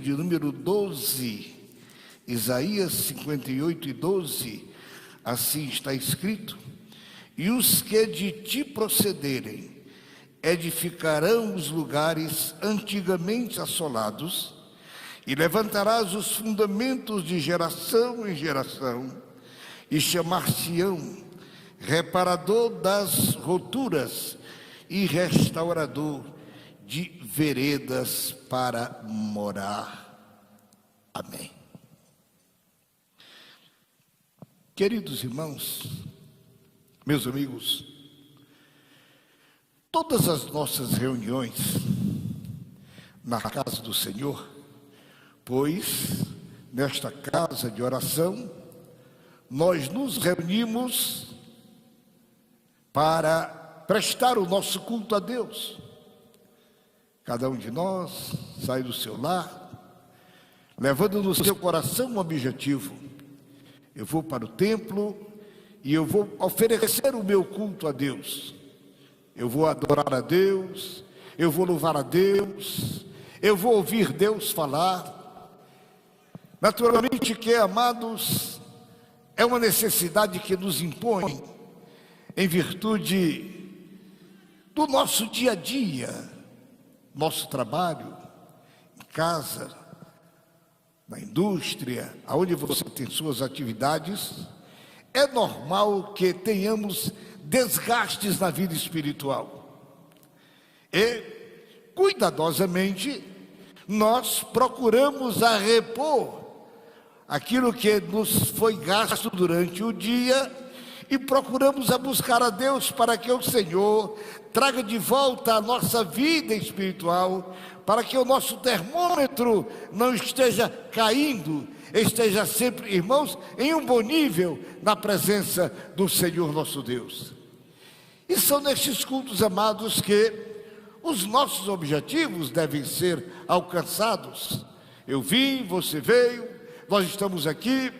de número 12, Isaías 58:12, assim está escrito: e os que de ti procederem edificarão os lugares antigamente assolados, e levantarás os fundamentos de geração em geração, e chamar-se-ão reparador das roturas e restaurador de veredas para morar. Amém. Queridos irmãos, meus amigos, todas as nossas reuniões na casa do Senhor, pois nesta casa de oração nós nos reunimos para prestar o nosso culto a Deus. Cada um de nós sai do seu lar, levando no seu coração um objetivo: eu vou para o templo e eu vou oferecer o meu culto a Deus. Eu vou adorar a Deus, eu vou louvar a Deus, eu vou ouvir Deus falar. Naturalmente que, amados, é uma necessidade que nos impõe em virtude do nosso dia a dia, nosso trabalho, em casa, na indústria, aonde você tem suas atividades. É normal que tenhamos desgastes na vida espiritual. E, cuidadosamente, nós procuramos repor aquilo que nos foi gasto durante o dia e procuramos buscar a Deus para que o Senhor traga de volta a nossa vida espiritual, para que o nosso termômetro não esteja caindo, esteja sempre, irmãos, em um bom nível na presença do Senhor nosso Deus. E são nestes cultos, amados, que os nossos objetivos devem ser alcançados. Eu vim, você veio, nós estamos aqui,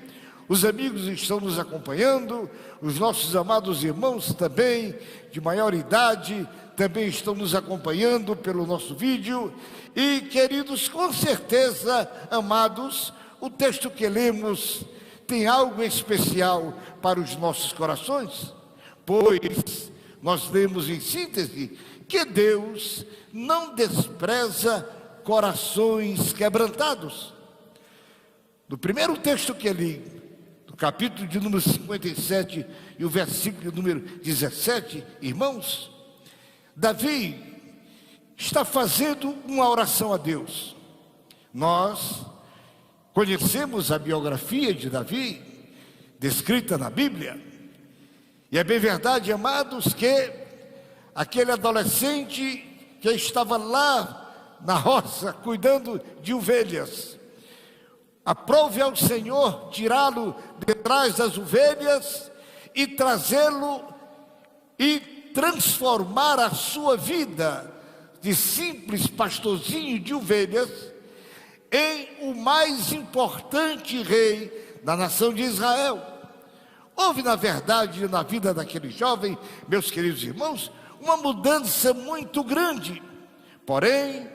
os amigos estão nos acompanhando, os nossos amados irmãos também, de maior idade, também estão nos acompanhando pelo nosso vídeo. E, queridos, com certeza, amados, o texto que lemos tem algo especial para os nossos corações, pois nós lemos em síntese que Deus não despreza corações quebrantados. No primeiro texto que li, do capítulo de número 57 e o versículo de número 17, irmãos, Davi está fazendo uma oração a Deus. Nós conhecemos a biografia de Davi, descrita na Bíblia, e é bem verdade, amados, que aquele adolescente que estava lá na roça, cuidando de ovelhas, aprove ao Senhor tirá-lo de trás das ovelhas e trazê-lo e transformar a sua vida de simples pastorzinho de ovelhas em o mais importante rei da nação de Israel. Houve, na verdade, na vida daquele jovem, meus queridos irmãos, uma mudança muito grande. Porém,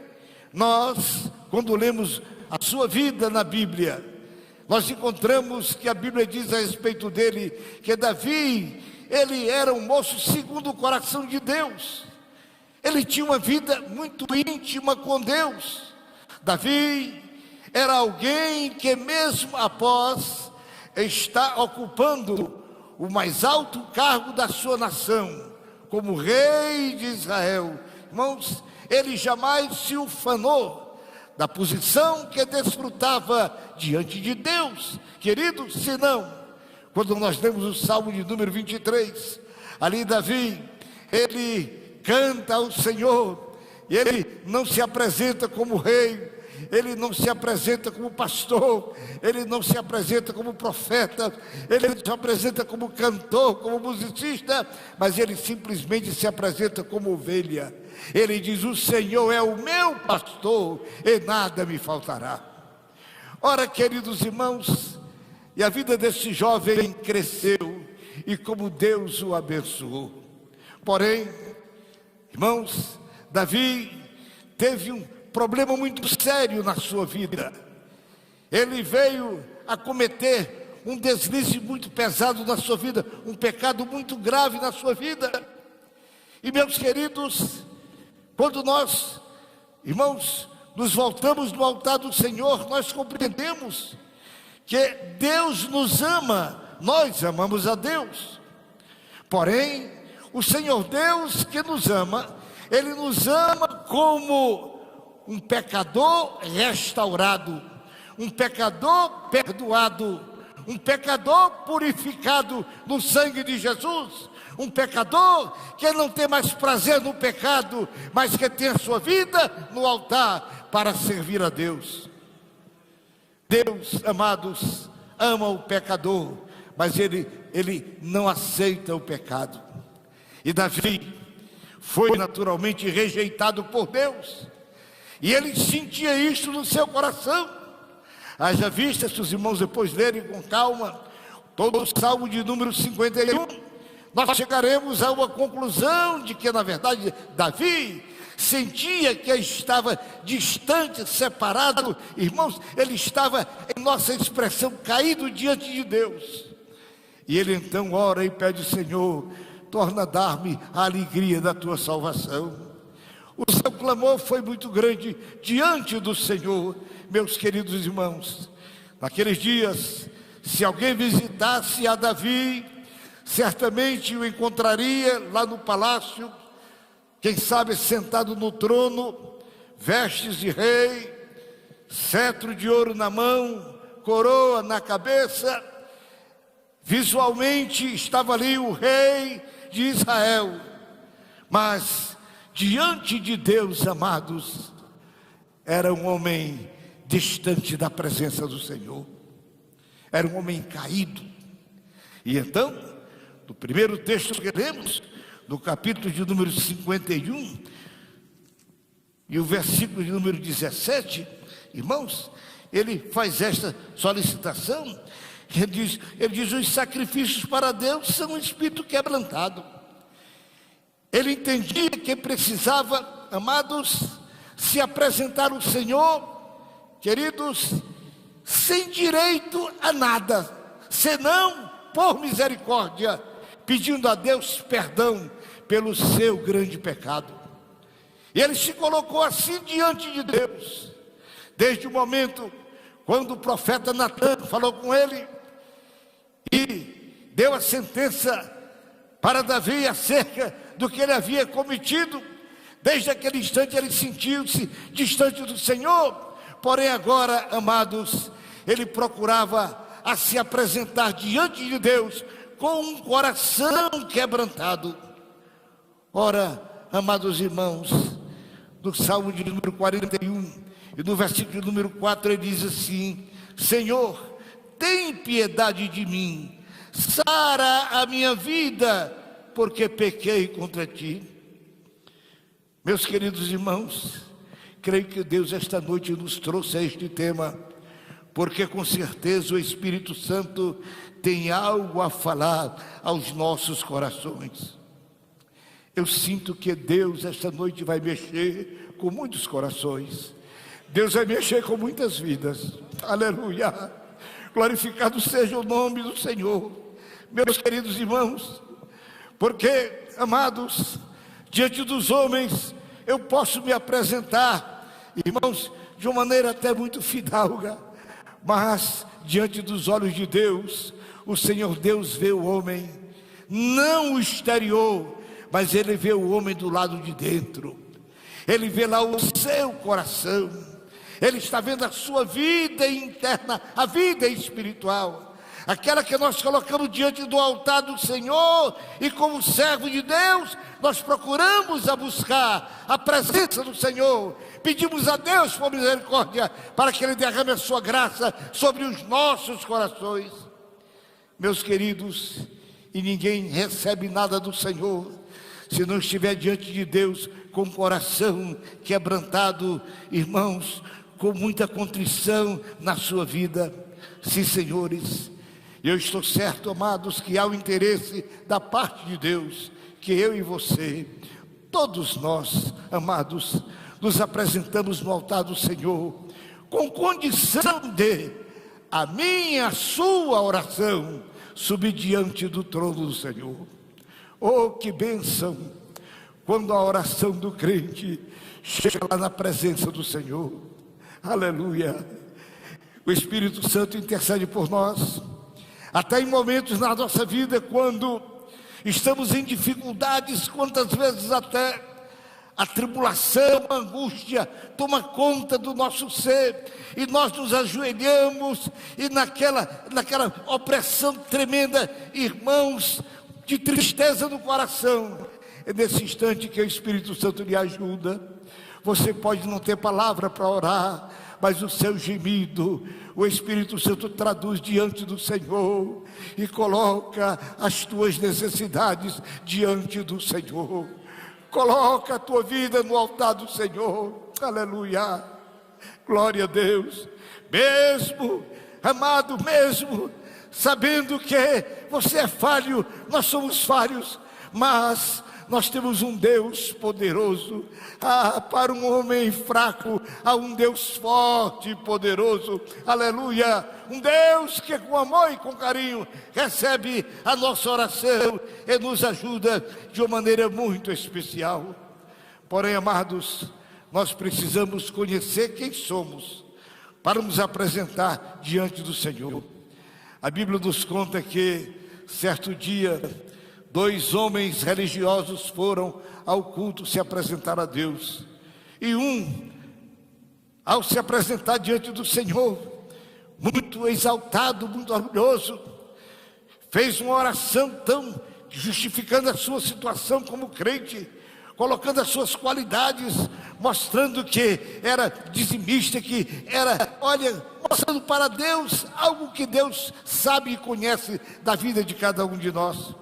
nós, quando lemos a sua vida na Bíblia, nós encontramos que a Bíblia diz a respeito dele, que Davi, ele era um moço segundo o coração de Deus. Ele tinha uma vida muito íntima com Deus. Davi era alguém que, mesmo após estar ocupando o mais alto cargo da sua nação, como rei de Israel, irmãos, ele jamais se ufanou da posição que desfrutava diante de Deus, queridos. Senão, quando nós lemos o Salmo de número 23, ali Davi, ele canta ao Senhor, e ele não se apresenta como rei, ele não se apresenta como pastor, ele não se apresenta como profeta, ele não se apresenta como cantor, como musicista, mas ele simplesmente se apresenta como ovelha. Ele diz: o Senhor é o meu pastor e nada me faltará. Ora, queridos irmãos, e a vida desse jovem cresceu, e como Deus o abençoou. Porém, irmãos, Davi teve um problema muito sério na sua vida. Ele veio a cometer um deslize muito pesado na sua vida, um pecado muito grave na sua vida. E meus queridos, quando nós, irmãos, nos voltamos no altar do Senhor, nós compreendemos que Deus nos ama, nós amamos a Deus. Porém, o Senhor Deus que nos ama, Ele nos ama como um pecador restaurado, um pecador perdoado, um pecador purificado no sangue de Jesus, um pecador que não tem mais prazer no pecado, mas que tem a sua vida no altar para servir a Deus. Deus, amados, ama o pecador, mas ele não aceita o pecado. E Davi foi naturalmente rejeitado por Deus, e ele sentia isso no seu coração. Haja vista, se os irmãos depois lerem com calma todo o Salmo de número 51, nós chegaremos a uma conclusão de que, na verdade, Davi sentia que estava distante, separado. Irmãos, ele estava, em nossa expressão, caído diante de Deus. E ele então ora e pede: Senhor, torna a dar-me a alegria da tua salvação. O seu clamor foi muito grande diante do Senhor, meus queridos irmãos. Naqueles dias, se alguém visitasse a Davi, certamente o encontraria lá no palácio, quem sabe sentado no trono, vestes de rei, cetro de ouro na mão, coroa na cabeça. Visualmente estava ali o rei de Israel, mas diante de Deus, amados, era um homem distante da presença do Senhor, era um homem caído. E então, no primeiro texto que lemos, no capítulo de número 51, e o versículo de número 17, irmãos, ele faz esta solicitação. Ele diz: os sacrifícios para Deus são um espírito quebrantado. Ele entendia que precisava, amados, se apresentar ao Senhor, queridos, sem direito a nada, senão por misericórdia, pedindo a Deus perdão pelo seu grande pecado. E ele se colocou assim diante de Deus, desde o momento quando o profeta Natan falou com ele e deu a sentença para Davi acerca do que ele havia cometido. Desde aquele instante ele sentiu-se distante do Senhor. Porém agora, amados, ele procurava a se apresentar diante de Deus com um coração quebrantado. Ora, amados irmãos, no Salmo de número 41 e no versículo de número 4, ele diz assim: Senhor, tem piedade de mim, sara a minha vida, porque pequei contra ti. Meus queridos irmãos, creio que Deus esta noite nos trouxe a este tema, porque com certeza o Espírito Santo tem algo a falar aos nossos corações. Eu sinto que Deus esta noite vai mexer com muitos corações. Deus vai mexer com muitas vidas. Aleluia! Glorificado seja o nome do Senhor. Meus queridos irmãos, porque, amados, diante dos homens eu posso me apresentar, irmãos, de uma maneira até muito fidalga, mas diante dos olhos de Deus, o Senhor Deus vê o homem, não o exterior, mas Ele vê o homem do lado de dentro. Ele vê lá o seu coração, Ele está vendo a sua vida interna, a vida espiritual, aquela que nós colocamos diante do altar do Senhor, e como servo de Deus, nós procuramos a buscar a presença do Senhor, pedimos a Deus por misericórdia, para que Ele derrame a sua graça sobre os nossos corações. Meus queridos, e ninguém recebe nada do Senhor, se não estiver diante de Deus com o coração quebrantado, irmãos, com muita contrição na sua vida. Sim, senhores, eu estou certo, amados, que há o interesse da parte de Deus, que eu e você, todos nós, amados, nos apresentamos no altar do Senhor, com condição de a minha, a sua oração subir diante do trono do Senhor. Oh, que bênção, quando a oração do crente chega lá na presença do Senhor. Aleluia. O Espírito Santo intercede por nós, até em momentos na nossa vida, quando estamos em dificuldades, quantas vezes até a tribulação, a angústia toma conta do nosso ser, e nós nos ajoelhamos, e naquela opressão tremenda, irmãos, de tristeza no coração, é nesse instante que o Espírito Santo lhe ajuda. Você pode não ter palavra para orar, mas o seu gemido, o Espírito Santo traduz diante do Senhor, e coloca as tuas necessidades diante do Senhor. Coloca a tua vida no altar do Senhor. Aleluia, glória a Deus. Mesmo, amado, mesmo sabendo que você é falho, nós somos falhos, mas nós temos um Deus poderoso. Para um homem fraco, há um Deus forte e poderoso. Aleluia, um Deus que com amor e com carinho recebe a nossa oração e nos ajuda de uma maneira muito especial. Porém, amados, nós precisamos conhecer quem somos para nos apresentar diante do Senhor. A Bíblia nos conta que certo dia 2 homens religiosos foram ao culto se apresentar a Deus. E um, ao se apresentar diante do Senhor, muito exaltado, muito orgulhoso, fez uma oração tão justificando a sua situação como crente, colocando as suas qualidades, mostrando que era dizimista, que era, mostrando para Deus algo que Deus sabe e conhece da vida de cada um de nós.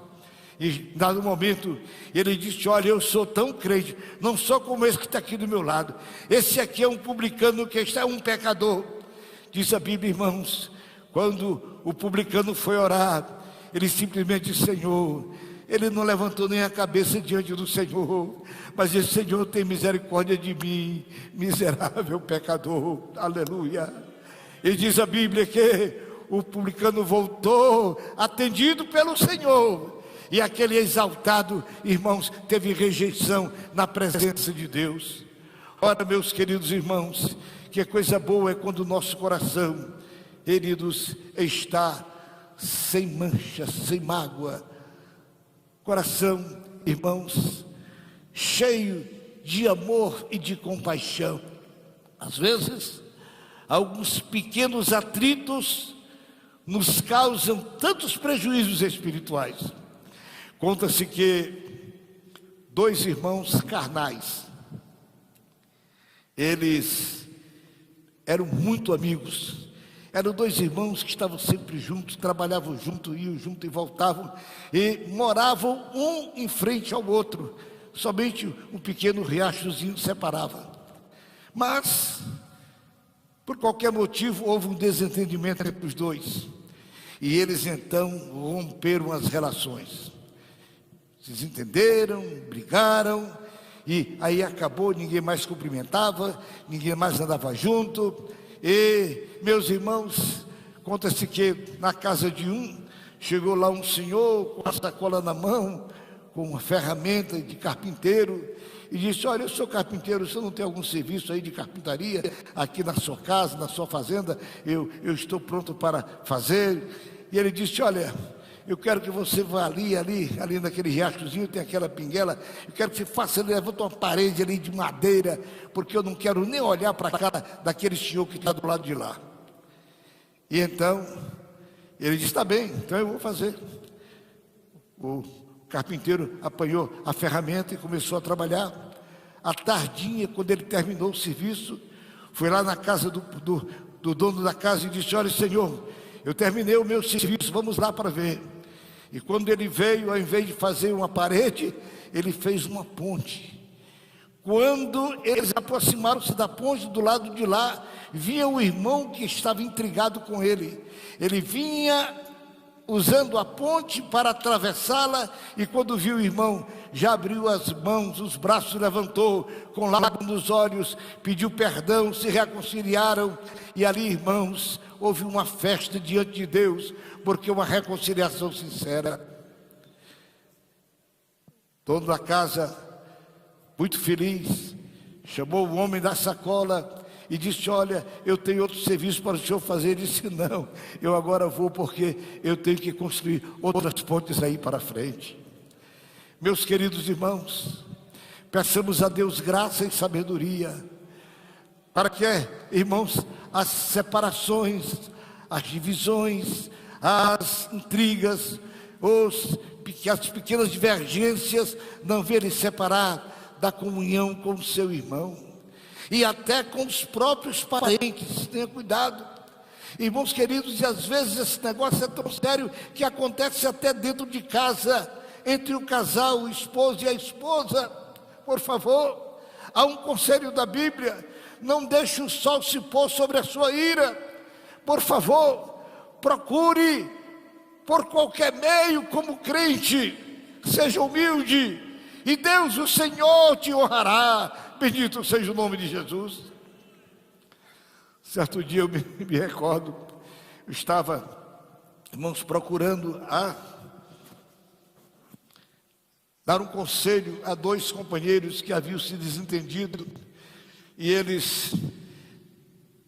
E dado momento ele disse: olha, eu sou tão crente, não sou como esse que está aqui do meu lado. Esse aqui é um publicano, que está um pecador. Diz a Bíblia, irmãos, quando o publicano foi orar, ele simplesmente disse: Senhor. Ele não levantou nem a cabeça diante do Senhor, mas disse: Senhor, tem misericórdia de mim, miserável pecador. Aleluia. E diz a Bíblia que o publicano voltou atendido pelo Senhor. E aquele exaltado, irmãos, teve rejeição na presença de Deus. Ora, meus queridos irmãos, que coisa boa é quando o nosso coração, queridos, está sem mancha, sem mágoa. Coração, irmãos, cheio de amor e de compaixão. Às vezes, alguns pequenos atritos nos causam tantos prejuízos espirituais. Conta-se que 2 irmãos carnais, eles eram muito amigos. Eram 2 irmãos que estavam sempre juntos, trabalhavam juntos, iam juntos e voltavam, e moravam um em frente ao outro. Somente um pequeno riachozinho separava. Mas, por qualquer motivo, houve um desentendimento entre os 2. E eles então romperam as relações. Se desentenderam, brigaram, e aí acabou, ninguém mais cumprimentava, ninguém mais andava junto. E, meus irmãos, conta-se que na casa de um, chegou lá um senhor com a sacola na mão, com uma ferramenta de carpinteiro, e disse: olha, eu sou carpinteiro, você não tem algum serviço aí de carpintaria aqui na sua casa, na sua fazenda? Eu estou pronto para fazer. E ele disse: olha, eu quero que você vá ali naquele riachozinho, tem aquela pinguela, eu quero que você faça, levanta uma parede ali de madeira, porque eu não quero nem olhar para a cara daquele senhor que está do lado de lá. E então, ele disse: está bem, então eu vou fazer. O carpinteiro apanhou a ferramenta e começou a trabalhar. À tardinha, quando ele terminou o serviço, foi lá na casa do dono da casa e disse: olha, senhor, eu terminei o meu serviço, vamos lá para ver. E quando ele veio, ao invés de fazer uma parede, ele fez uma ponte. Quando eles aproximaram-se da ponte, do lado de lá, vinha o irmão que estava intrigado com ele. Ele vinha usando a ponte para atravessá-la, e quando viu o irmão, já abriu as mãos, os braços levantou, com lágrimas nos olhos, pediu perdão, se reconciliaram, e ali, irmãos, houve uma festa diante de Deus, porque uma reconciliação sincera. Dono da casa, muito feliz, chamou o homem da sacola e disse: olha, eu tenho outro serviço para o senhor fazer. Ele disse: não, eu agora vou porque eu tenho que construir outras pontes aí para frente. Meus queridos irmãos, peçamos a Deus graça e sabedoria, para que, irmãos, as separações, as divisões, as intrigas, as pequenas divergências não venham separar da comunhão com o seu irmão, e até com os próprios parentes. Tenha cuidado, irmãos queridos, e às vezes esse negócio é tão sério que acontece até dentro de casa, entre o casal, o esposo e a esposa. Por favor, há um conselho da Bíblia: não deixe o sol se pôr sobre a sua ira. Por favor, procure por qualquer meio, como crente, seja humilde, e Deus, o Senhor, te honrará. Bendito seja o nome de Jesus. Certo dia eu me recordo, eu estava, irmãos, procurando dar um conselho a dois companheiros que haviam se desentendido, e eles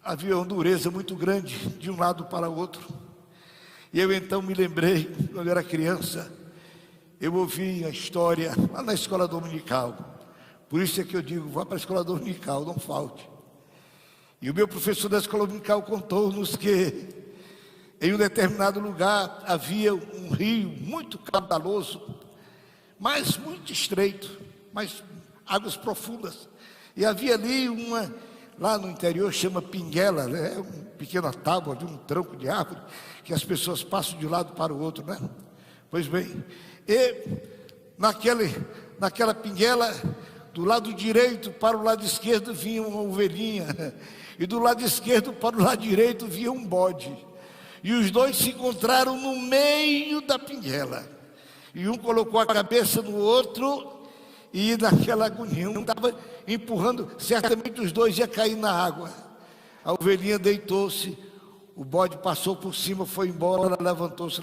haviam uma dureza muito grande de um lado para o outro. E eu então me lembrei, quando eu era criança, eu ouvi a história lá na escola dominical. Por isso é que eu digo: vá para a escola dominical, não falte. E o meu professor da escola dominical contou-nos que em um determinado lugar havia um rio muito caudaloso, mas muito estreito, mas águas profundas. E havia ali lá no interior chama pinguela, né? Uma pequena tábua de um tronco de árvore, que as pessoas passam de um lado para o outro, né? Pois bem, e naquela pinguela, do lado direito para o lado esquerdo vinha uma ovelhinha, e do lado esquerdo para o lado direito vinha um bode, e os dois se encontraram no meio da pinguela, e um colocou a cabeça no outro, e naquela agonia, um estava empurrando, certamente os dois iam cair na água. A ovelhinha deitou-se, o bode passou por cima, foi embora, levantou-se,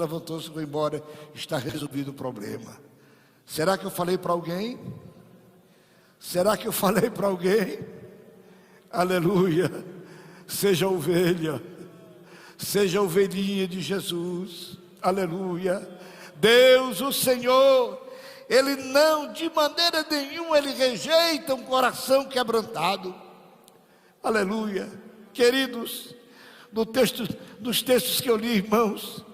foi embora. Está resolvido o problema. Será que eu falei para alguém? Será que eu falei para alguém? Aleluia! Seja ovelha, seja ovelhinha de Jesus. Aleluia! Deus, o Senhor, Ele não, de maneira nenhuma, Ele rejeita um coração quebrantado. Aleluia! Queridos, nos textos que eu li, irmãos,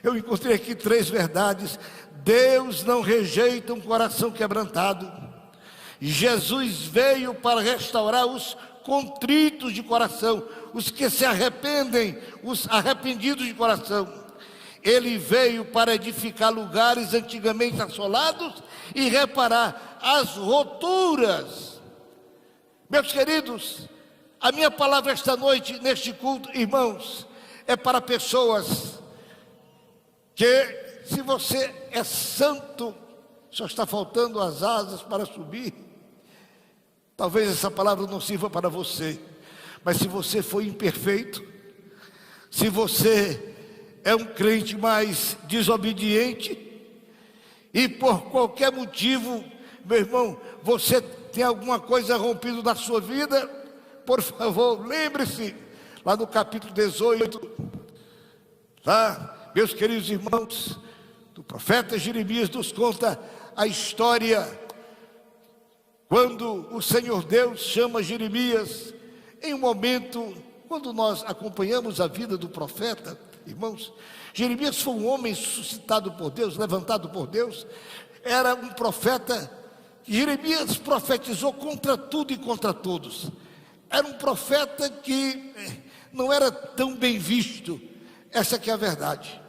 eu encontrei aqui 3 verdades. Deus não rejeita um coração quebrantado. Jesus veio para restaurar os contritos de coração, os que se arrependem, os arrependidos de coração. Ele veio para edificar lugares antigamente assolados e reparar as roturas. Meus queridos, a minha palavra esta noite, neste culto, irmãos, é para pessoas que, se você é santo, só está faltando as asas para subir. Talvez essa palavra não sirva para você, mas se você foi imperfeito, se você é um crente mais desobediente, e por qualquer motivo, meu irmão, você tem alguma coisa rompida na sua vida, por favor, lembre-se, lá no capítulo 18, lá, meus queridos irmãos, do profeta Jeremias nos conta a história, quando o Senhor Deus chama Jeremias, em um momento, quando nós acompanhamos a vida do profeta, irmãos, Jeremias foi um homem suscitado por Deus, levantado por Deus, era um profeta. Jeremias profetizou contra tudo e contra todos. Era um profeta que não era tão bem visto, essa que é a verdade.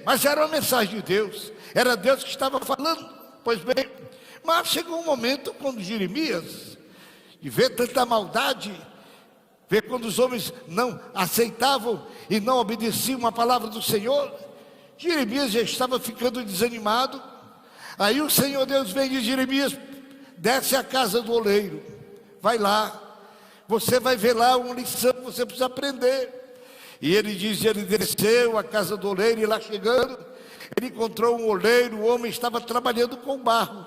Mas era uma mensagem de Deus, era Deus que estava falando. Pois bem, mas chegou um momento quando Jeremias, de ver tanta maldade, ver quando os homens não aceitavam e não obedeciam a palavra do Senhor, Jeremias já estava ficando desanimado. Aí o Senhor Deus vem de Jeremias: desce à casa do oleiro, vai lá, você vai ver lá uma lição que você precisa aprender. E ele diz, ele desceu à casa do oleiro, e lá chegando, ele encontrou um oleiro. O homem estava trabalhando com barro.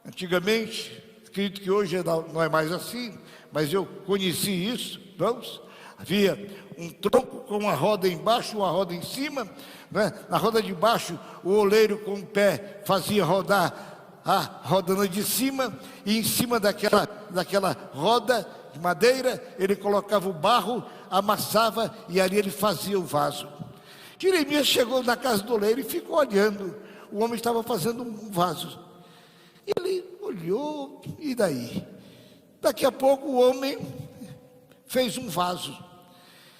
Antigamente, acredito que hoje não é mais assim, mas eu conheci isso, vamos? Havia um tronco com uma roda embaixo, uma roda em cima, né? Na roda de baixo, o oleiro com o pé fazia rodar a roda de cima, e em cima daquela roda de madeira, ele colocava o barro, amassava, e ali ele fazia o vaso. Jeremias chegou na casa do oleiro e ficou olhando. O homem estava fazendo um vaso. Ele olhou, e daí? Daqui a pouco o homem fez um vaso.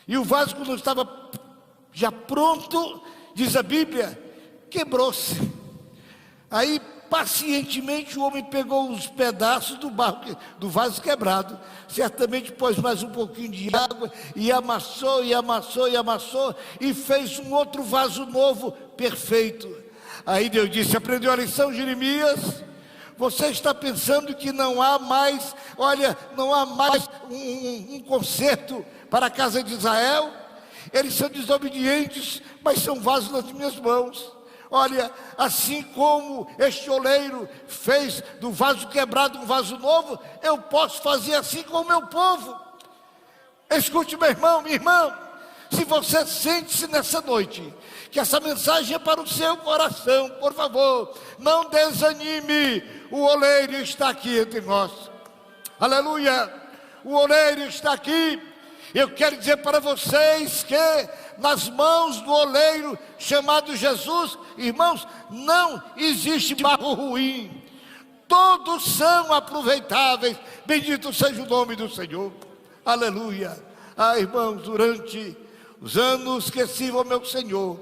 E o vaso, quando estava já pronto, diz a Bíblia, quebrou-se. Aí, pacientemente, o homem pegou os pedaços do barro, do vaso quebrado, certamente pôs mais um pouquinho de água, e amassou, e amassou, e amassou, e fez um outro vaso novo, perfeito. Aí Deus disse: aprendeu a lição, Jeremias? Você está pensando que não há mais, olha, não há mais um conserto para a casa de Israel? Eles são desobedientes, mas são vasos nas minhas mãos. Olha, assim como este oleiro fez do vaso quebrado um vaso novo, eu posso fazer assim com o meu povo. Escute, meu irmão, minha irmã, se você sente-se nessa noite que essa mensagem é para o seu coração, por favor, não desanime. O oleiro está aqui entre nós. Aleluia! O oleiro está aqui. Eu quero dizer para vocês que nas mãos do oleiro chamado Jesus, irmãos, não existe barro ruim. Todos são aproveitáveis. Bendito seja o nome do Senhor. Aleluia. Ah, irmãos, durante os anos que sirvo ao meu Senhor,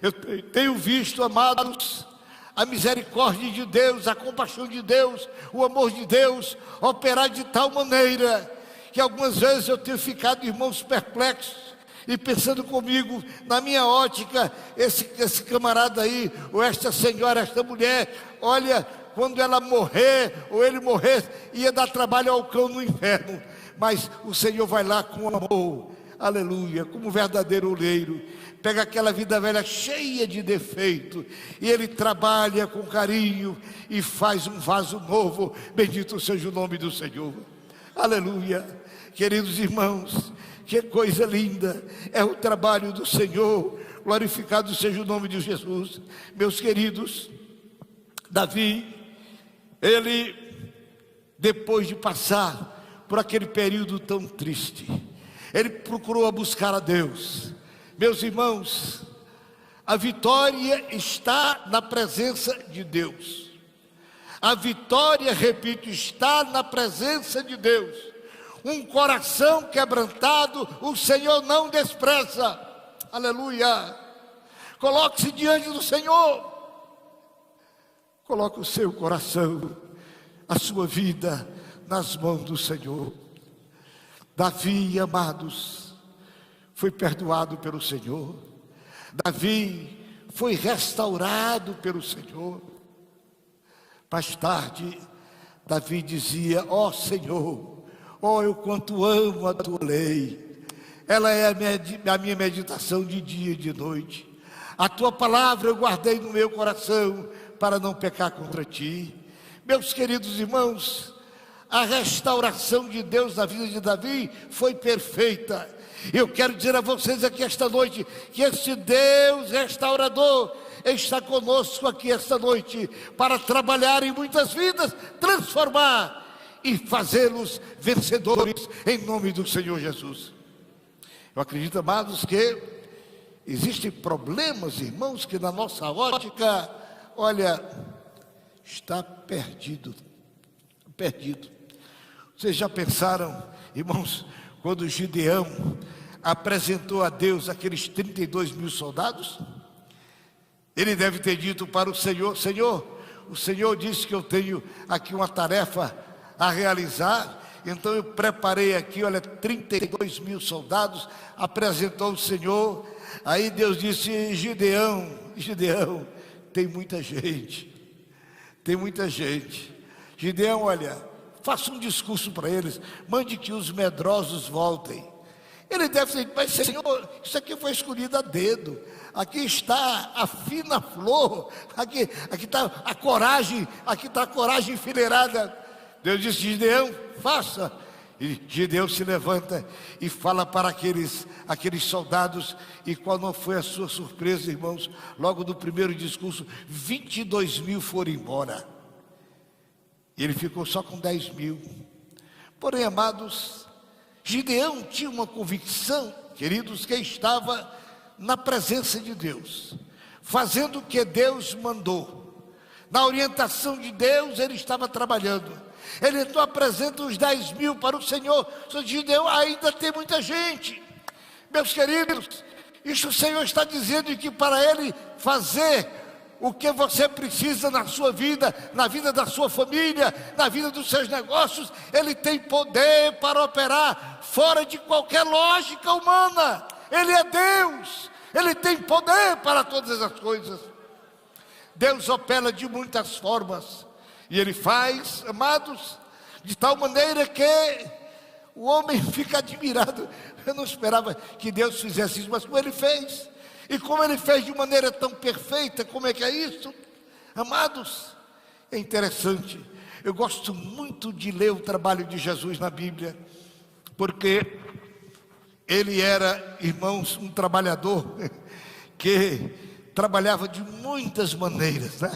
eu tenho visto, amados, a misericórdia de Deus, a compaixão de Deus, o amor de Deus operar de tal maneira que algumas vezes eu tenho ficado, irmãos, perplexos e pensando comigo, na minha ótica, esse camarada aí, ou esta senhora, esta mulher, olha, quando ela morrer, ou ele morrer, ia dar trabalho ao cão no inferno, mas o Senhor vai lá com amor, aleluia, como verdadeiro oleiro, pega aquela vida velha cheia de defeito, e ele trabalha com carinho, e faz um vaso novo. Bendito seja o nome do Senhor, aleluia. Queridos irmãos, que coisa linda é o trabalho do Senhor, glorificado seja o nome de Jesus. Meus queridos, Davi, ele, depois de passar por aquele período tão triste, ele procurou buscar a Deus. Meus irmãos, a vitória está na presença de Deus. A vitória, repito, está na presença de Deus. Um coração quebrantado, o Senhor não despreza. Aleluia. Coloque-se diante do Senhor. Coloque o seu coração, a sua vida nas mãos do Senhor. Davi, amados, foi perdoado pelo Senhor. Davi foi restaurado pelo Senhor. Mais tarde, Davi dizia: ó Senhor, ó, eu quanto amo a tua lei, ela é a minha meditação de dia e de noite. A tua palavra eu guardei no meu coração, para não pecar contra ti. Meus queridos irmãos, a restauração de Deus na vida de Davi foi perfeita. Eu quero dizer a vocês aqui esta noite, que esse Deus restaurador está conosco aqui esta noite, para trabalhar em muitas vidas, transformar e fazê-los vencedores, em nome do Senhor Jesus. Eu acredito, amados, que existem problemas, irmãos, que na nossa ótica, olha, está perdido. Vocês já pensaram, irmãos, quando Gideão apresentou a Deus aqueles 32 mil soldados? Ele deve ter dito para o Senhor: Senhor, o Senhor disse que eu tenho aqui uma tarefa a realizar, então eu preparei aqui, olha, 32 mil soldados. Apresentou o Senhor. Aí Deus disse: Gideão, Gideão, tem muita gente, tem muita gente. Gideão, olha, faça um discurso para eles, mande que os medrosos voltem. Ele deve ter dito: mas Senhor, isso aqui foi escolhido a dedo, aqui está a fina flor, aqui está a coragem, aqui está a coragem enfileirada. Deus disse: Gideão, faça. E Gideão se levanta e fala para aqueles soldados. E qual não foi a sua surpresa, irmãos? Logo no primeiro discurso, 22 mil foram embora. E ele ficou só com 10 mil. Porém, amados, Gideão tinha uma convicção, queridos, que estava na presença de Deus, fazendo o que Deus mandou. Na orientação de Deus, ele estava trabalhando. Ele então apresenta os 10 mil para o Senhor. O Senhor Gideão: ainda tem muita gente. Meus queridos, isso o Senhor está dizendo, que para Ele fazer o que você precisa na sua vida, na vida da sua família, na vida dos seus negócios, Ele tem poder para operar fora de qualquer lógica humana. Ele é Deus, Ele tem poder para todas as coisas. Deus opera de muitas formas, e Ele faz, amados, de tal maneira que o homem fica admirado. Eu não esperava que Deus fizesse isso, mas como Ele fez, e como Ele fez de maneira tão perfeita, como é que é isso? Amados, é interessante. Eu gosto muito de ler o trabalho de Jesus na Bíblia, porque Ele era, irmãos, um trabalhador que trabalhava de muitas maneiras, né?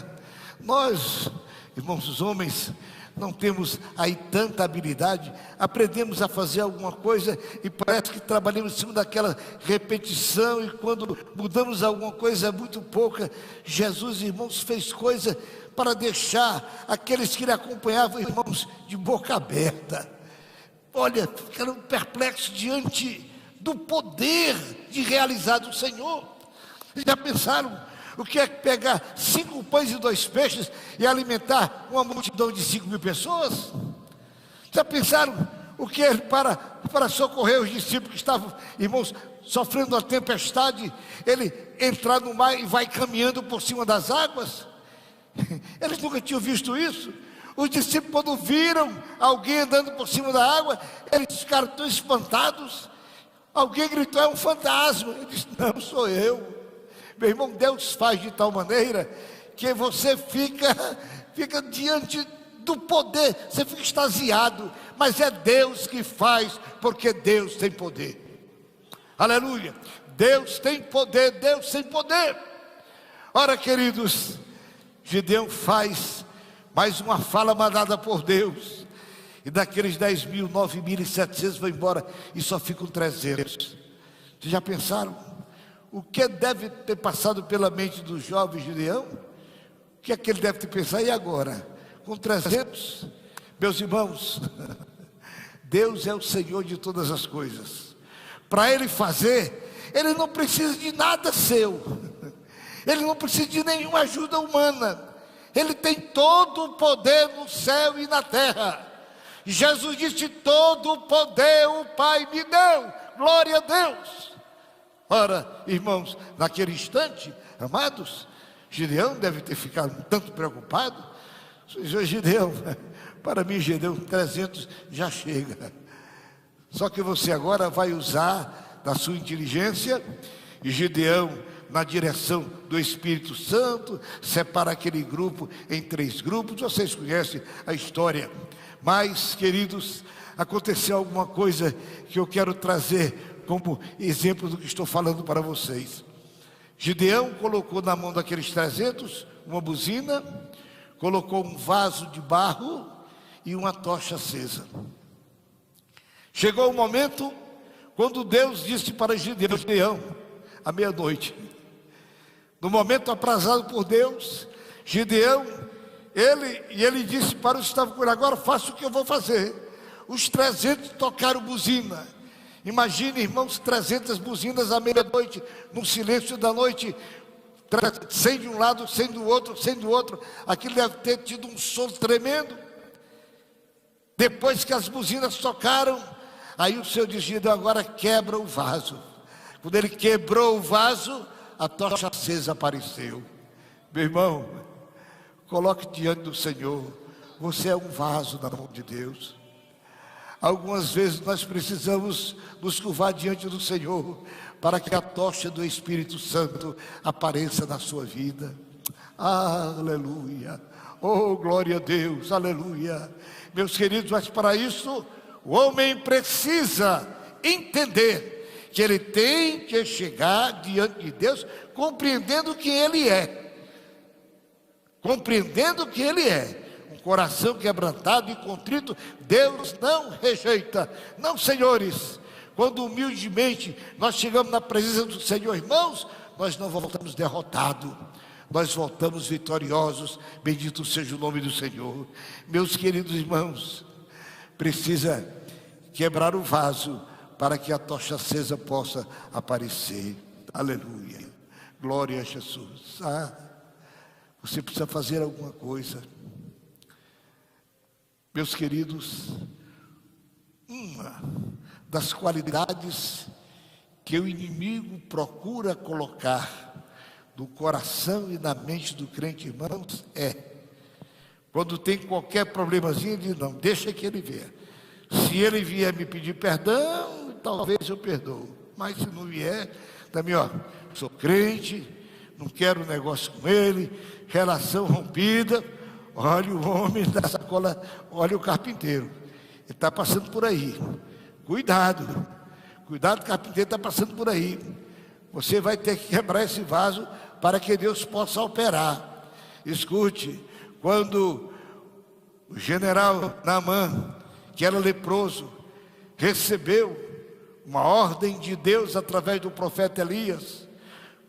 Nós, irmãos, os homens, não temos aí tanta habilidade, aprendemos a fazer alguma coisa e parece que trabalhamos em cima daquela repetição, e quando mudamos alguma coisa muito pouca. Jesus, irmãos, fez coisa para deixar aqueles que lhe acompanhavam, irmãos, de boca aberta. Olha, ficaram perplexos diante do poder de realizar do Senhor. Já pensaram o que é pegar 5 pães e 2 peixes e alimentar uma multidão de 5 mil pessoas? Já pensaram o que é para socorrer os discípulos que estavam, irmãos, sofrendo a tempestade, ele entrar no mar e vai caminhando por cima das águas? Eles nunca tinham visto isso. Os discípulos, quando viram alguém andando por cima da água, eles ficaram tão espantados. Alguém gritou: é um fantasma. Ele disse: não, sou eu. Meu irmão, Deus faz de tal maneira que você fica diante do poder, você fica extasiado, mas é Deus que faz, porque Deus tem poder. Aleluia! Deus tem poder, Deus tem poder. Ora, queridos, Gideão faz mais uma fala mandada por Deus, e daqueles 10 mil, 9.700 vão embora e só ficam 300. Vocês já pensaram o que deve ter passado pela mente do jovem Gideão? O que é que ele deve ter pensado? E agora, com 300? Meus irmãos, Deus é o Senhor de todas as coisas. Para Ele fazer, Ele não precisa de nada seu, Ele não precisa de nenhuma ajuda humana. Ele tem todo o poder no céu e na terra. Jesus disse: todo o poder o Pai me deu. Glória a Deus. Ora, irmãos, naquele instante, amados, Gideão deve ter ficado tanto preocupado. Gideão, para mim, Gideão, 300 já chega. Só que você agora vai usar da sua inteligência, e Gideão, na direção do Espírito Santo, separa aquele grupo em 3 grupos. Vocês conhecem a história. Mas, queridos, aconteceu alguma coisa que eu quero trazer como exemplo do que estou falando para vocês. Gideão colocou na mão daqueles 300 uma buzina, colocou um vaso de barro e uma tocha acesa. Chegou o momento quando Deus disse para Gideão: Gideão, à meia-noite, no momento aprazado por Deus, Gideão, ele disse para os que estavam com ele: agora faça o que eu vou fazer. Os 300 tocaram buzina. Imagine, irmãos, 300 buzinas à meia-noite, no silêncio da noite, 100 de um lado, 100 do outro, 100 do outro. Aquilo deve ter tido um som tremendo. Depois que as buzinas tocaram, aí o Senhor disse: agora quebra o vaso. Quando ele quebrou o vaso, a tocha acesa apareceu. Meu irmão, coloque diante do Senhor, você é um vaso na mão de Deus. Algumas vezes nós precisamos nos curvar diante do Senhor, para que a tocha do Espírito Santo apareça na sua vida. Aleluia, oh glória a Deus, aleluia. Meus queridos, mas para isso, o homem precisa entender que ele tem que chegar diante de Deus, compreendendo quem ele é. Compreendendo quem ele é. Um coração quebrantado e contrito, Deus não rejeita. Não, senhores, quando humildemente nós chegamos na presença do Senhor, irmãos, nós não voltamos derrotados, nós voltamos vitoriosos. Bendito seja o nome do Senhor. Meus queridos irmãos, precisa quebrar o vaso para que a tocha acesa possa aparecer. Aleluia, glória a Jesus. Você precisa fazer alguma coisa. Meus queridos, uma das qualidades que o inimigo procura colocar no coração e na mente do crente, irmãos, quando tem qualquer problemazinho, ele diz: não, deixa que ele vier. Se ele vier me pedir perdão, talvez eu perdoo. Mas se não vier, também, sou crente, não quero negócio com ele, relação rompida. Olha o homem da sacola, olha o carpinteiro, ele está passando por aí. Cuidado, cuidado, o carpinteiro está passando por aí. Você vai ter que quebrar esse vaso para que Deus possa operar. Escute, quando o general Naamã, que era leproso, recebeu uma ordem de Deus através do profeta Elias,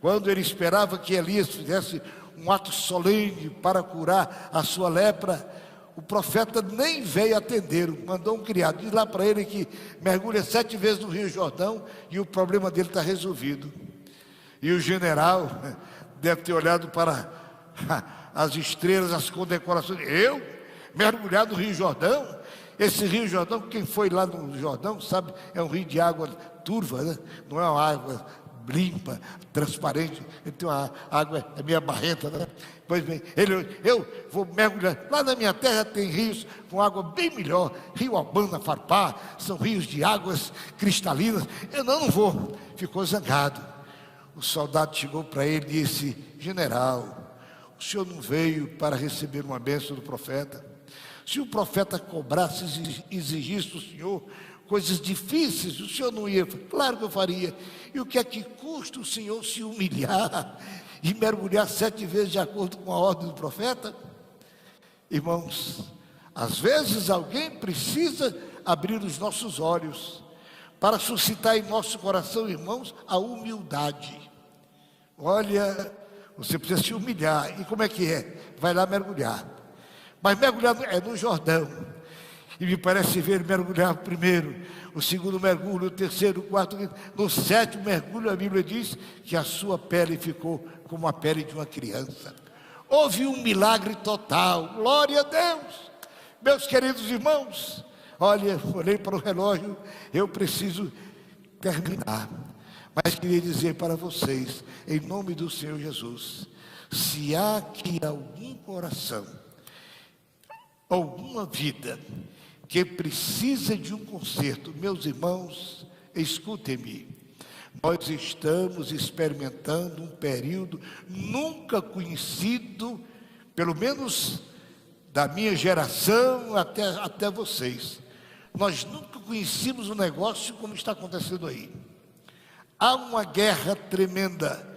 quando ele esperava que Elias fizesse um ato solene para curar a sua lepra, o profeta nem veio atender, mandou um criado, diz lá para ele que mergulha 7 vezes no Rio Jordão e o problema dele está resolvido. E o general deve ter olhado para as estrelas, as condecorações. Eu mergulhar no Rio Jordão? Esse Rio Jordão, quem foi lá no Jordão sabe, é um rio de água turva, né? Não é uma água limpa, transparente. Ele tem uma água, é meio barrenta, né? Pois bem, eu vou mergulhar. Lá na minha terra tem rios com água bem melhor, Rio Abana, Farpá, são rios de águas cristalinas. Eu não vou. Ficou zangado. O soldado chegou para ele e disse: general, o senhor não veio para receber uma bênção do profeta? Se o profeta cobrasse, exigisse do senhor coisas difíceis, o senhor não ia? Claro que eu faria. E o que é que custa o senhor se humilhar e mergulhar 7 vezes de acordo com a ordem do profeta? Irmãos, às vezes alguém precisa abrir os nossos olhos para suscitar em nosso coração, irmãos, a humildade. Olha, você precisa se humilhar. E como é que é? Vai lá mergulhar. Mas mergulhar é no Jordão. E me parece ver ele mergulhar primeiro, o segundo mergulho, o terceiro, o quarto, no 7º mergulho a Bíblia diz que a sua pele ficou como a pele de uma criança. Houve um milagre total, glória a Deus. Meus queridos irmãos, olha, olhei para o relógio, eu preciso terminar. Mas queria dizer para vocês, em nome do Senhor Jesus, se há aqui algum coração, alguma vida que precisa de um conserto, meus irmãos, escutem-me. Nós estamos experimentando um período nunca conhecido, pelo menos da minha geração até vocês. Nós nunca conhecemos um negócio como está acontecendo aí. Há uma guerra tremenda.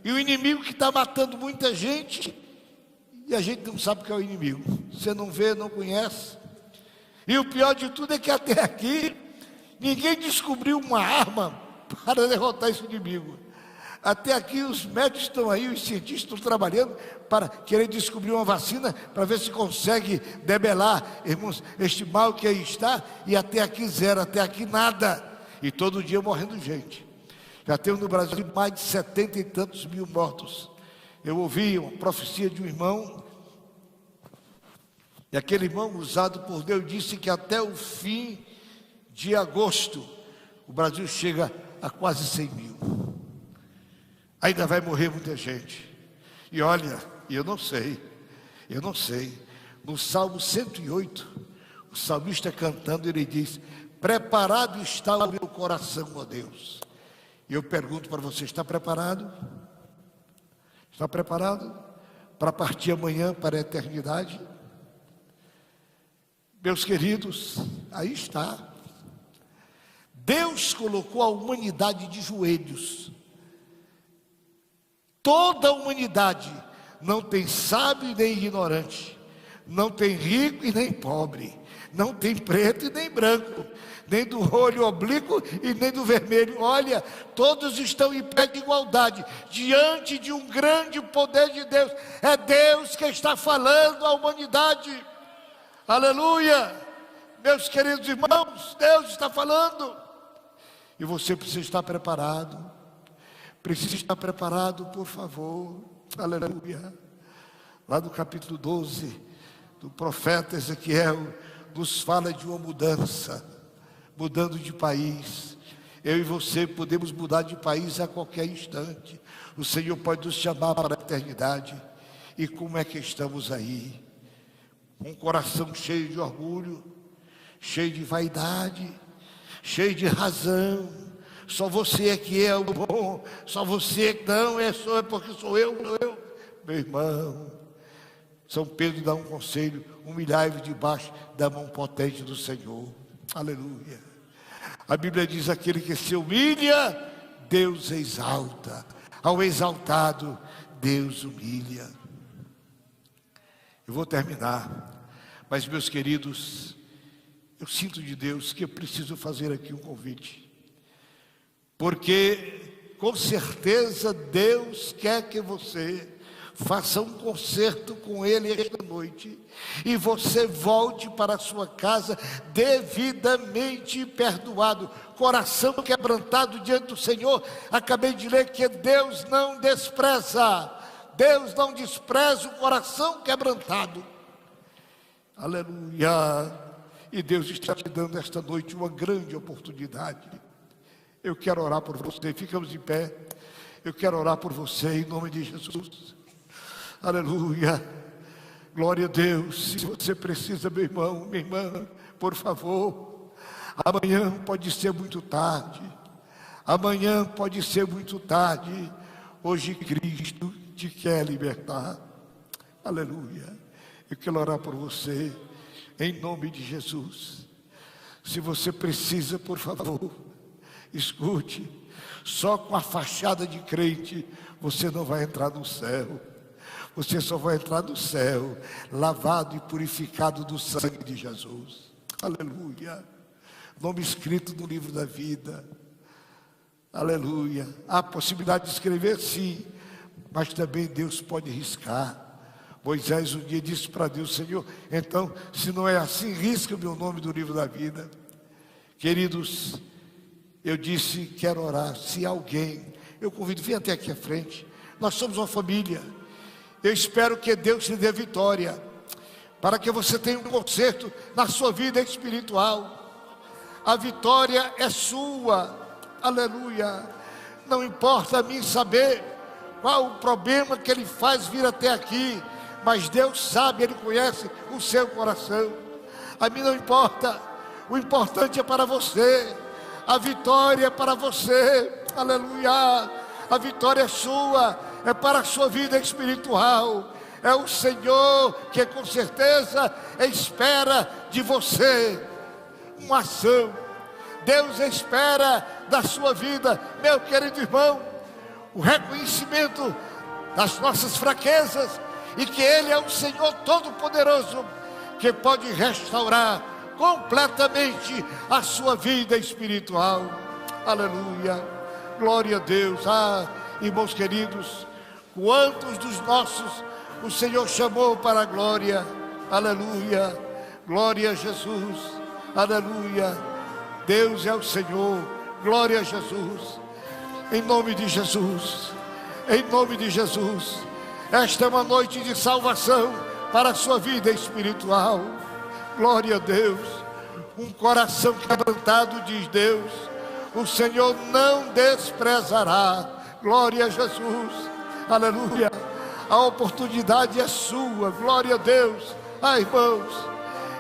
E o inimigo que está matando muita gente, e a gente não sabe o que é o inimigo. Você não vê, não conhece. E o pior de tudo é que até aqui, ninguém descobriu uma arma para derrotar esse inimigo. Até aqui os médicos estão aí, os cientistas estão trabalhando para querer descobrir uma vacina, para ver se consegue debelar, irmãos, este mal que aí está. E até aqui zero, até aqui nada. E todo dia morrendo gente. Já temos no Brasil mais de 70 e tantos mil mortos. Eu ouvi uma profecia de um irmão, e aquele irmão usado por Deus disse que até o fim de agosto, o Brasil chega a quase 100 mil. ainda vai morrer muita gente. E olha, eu não sei. No Salmo 108, o salmista cantando, ele diz: preparado está o meu coração, ó Deus. E eu pergunto para você, está preparado? Está preparado para partir amanhã para a eternidade? Meus queridos, aí está. Deus colocou a humanidade de joelhos. Toda a humanidade, não tem sábio nem ignorante, não tem rico e nem pobre, não tem preto e nem branco, nem do olho oblíquo e nem do vermelho. Olha, todos estão em pé de igualdade, diante de um grande poder de Deus. É Deus que está falando à humanidade. Aleluia! Meus queridos irmãos, Deus está falando. E você precisa estar preparado. Precisa estar preparado, por favor. Aleluia. Lá no capítulo 12, do profeta Ezequiel, nos fala de uma mudança. Mudando de país. Eu e você podemos mudar de país a qualquer instante. O Senhor pode nos chamar para a eternidade. E como é que estamos aí? Com um coração cheio de orgulho, cheio de vaidade, cheio de razão. Só você é que é o bom, só você que não é só, é porque sou eu. Meu irmão, São Pedro dá um conselho: humilhai-vos debaixo da mão potente do Senhor. Aleluia. A Bíblia diz: aquele que se humilha, Deus exalta. Ao exaltado, Deus humilha. Eu vou terminar, mas meus queridos, eu sinto de Deus que eu preciso fazer aqui um convite, porque com certeza Deus quer que você faça um concerto com Ele esta noite, e você volte para a sua casa devidamente perdoado, coração quebrantado diante do Senhor. Acabei de ler que Deus não despreza o coração quebrantado. Aleluia. E Deus está te dando esta noite uma grande oportunidade. Eu quero orar por você. Ficamos de pé. Eu quero orar por você em nome de Jesus. Aleluia. Glória a Deus. Se você precisa, meu irmão, minha irmã, por favor, amanhã pode ser muito tarde. Amanhã pode ser muito tarde. Hoje Cristo te quer libertar. Aleluia. Eu quero orar por você em nome de Jesus. Se você precisa, por favor, escute. Só com a fachada de crente você não vai entrar no céu. Você só vai entrar no céu lavado e purificado do sangue de Jesus. Aleluia. Nome escrito no livro da vida. Aleluia. Há possibilidade de escrever, sim, mas também Deus pode riscar. Moisés um dia disse para Deus: Senhor, então, se não é assim, risca o meu nome do livro da vida. Queridos, eu disse, quero orar. Se alguém, eu convido, vem até aqui à frente. Nós somos uma família. Eu espero que Deus te dê vitória, para que você tenha um conserto na sua vida espiritual. A vitória é sua. Aleluia. Não importa a mim saber qual o problema que ele faz vir até aqui, mas Deus sabe, Ele conhece o seu coração. A mim não importa. O importante é para você. A vitória é para você. Aleluia. A vitória é sua. É para a sua vida espiritual. É o Senhor que com certeza espera de você uma ação. Deus espera da sua vida, meu querido irmão, o reconhecimento das nossas fraquezas, e que Ele é o Senhor Todo-Poderoso, que pode restaurar completamente a sua vida espiritual. Aleluia. Glória a Deus. Irmãos queridos, quantos dos nossos o Senhor chamou para a glória? Aleluia. Glória a Jesus. Aleluia. Deus é o Senhor. Glória a Jesus. Em nome de Jesus. Em nome de Jesus. Esta é uma noite de salvação para a sua vida espiritual. Glória a Deus. Um coração quebrantado, diz Deus, o Senhor não desprezará. glória a Jesus, aleluia. A oportunidade é sua, glória a Deus. Irmãos,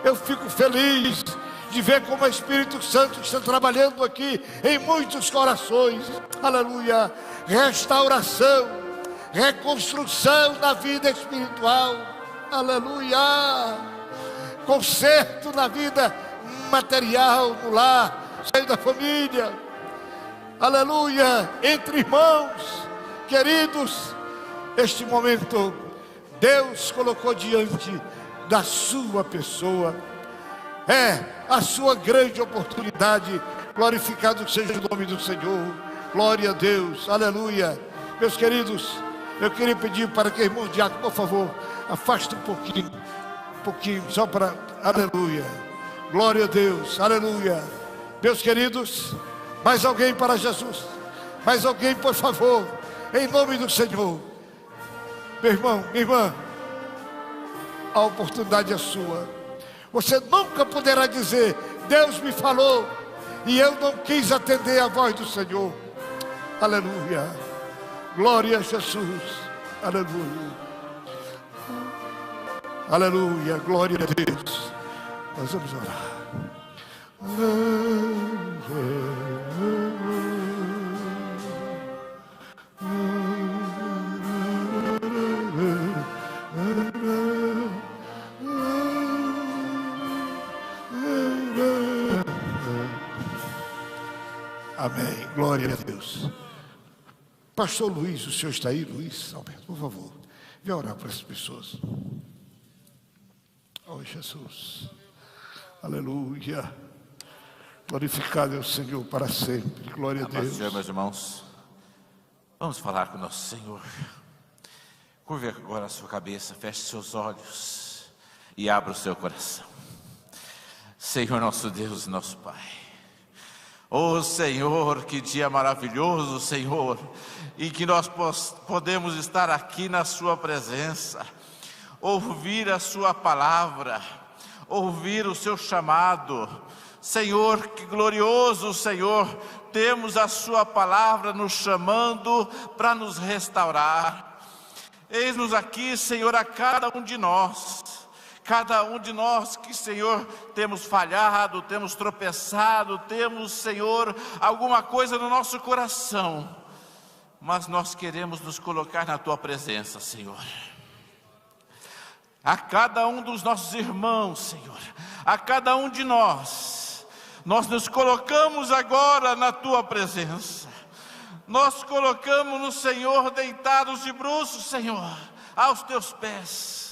eu fico feliz de ver como o Espírito Santo está trabalhando aqui em muitos corações, aleluia. Restauração, reconstrução na vida espiritual, aleluia. Conserto na vida material, no lar, seio da família, aleluia. Entre irmãos queridos, este momento Deus colocou diante da sua pessoa, é a sua grande oportunidade. Glorificado seja o nome do Senhor, glória a Deus, aleluia. Meus queridos, eu queria pedir para que o irmão Diácono, por favor, afaste um pouquinho, só para, aleluia, glória a Deus, aleluia. Meus queridos, mais alguém para Jesus, mais alguém, por favor, em nome do Senhor. Meu irmão, minha irmã, a oportunidade é sua. Você nunca poderá dizer: Deus me falou e eu não quis atender a voz do Senhor. Aleluia, glória a Jesus, aleluia, aleluia, glória a Deus. Nós vamos orar. Amém, glória a Deus. Pastor Luiz, o senhor está aí? Luiz Alberto, por favor, venha orar para essas pessoas. Oh Jesus, aleluia, glorificado é o Senhor para sempre, glória a Deus. Senhor, meus irmãos, vamos falar com o nosso Senhor. Curve agora a sua cabeça, feche seus olhos e abra o seu coração. Senhor nosso Deus e nosso Pai, oh Senhor, que dia maravilhoso, Senhor, em que nós podemos estar aqui na sua presença, ouvir a sua palavra, ouvir o seu chamado. Senhor, que glorioso, Senhor, temos a sua palavra nos chamando para nos restaurar. Eis-nos aqui, Senhor, a cada um de nós que, Senhor, temos falhado, temos tropeçado, temos, Senhor, alguma coisa no nosso coração, mas nós queremos nos colocar na Tua presença, Senhor. A cada um dos nossos irmãos, Senhor, a cada um de nós nos colocamos agora na Tua presença. Nós colocamos no Senhor, deitados de bruços, Senhor, aos Teus pés.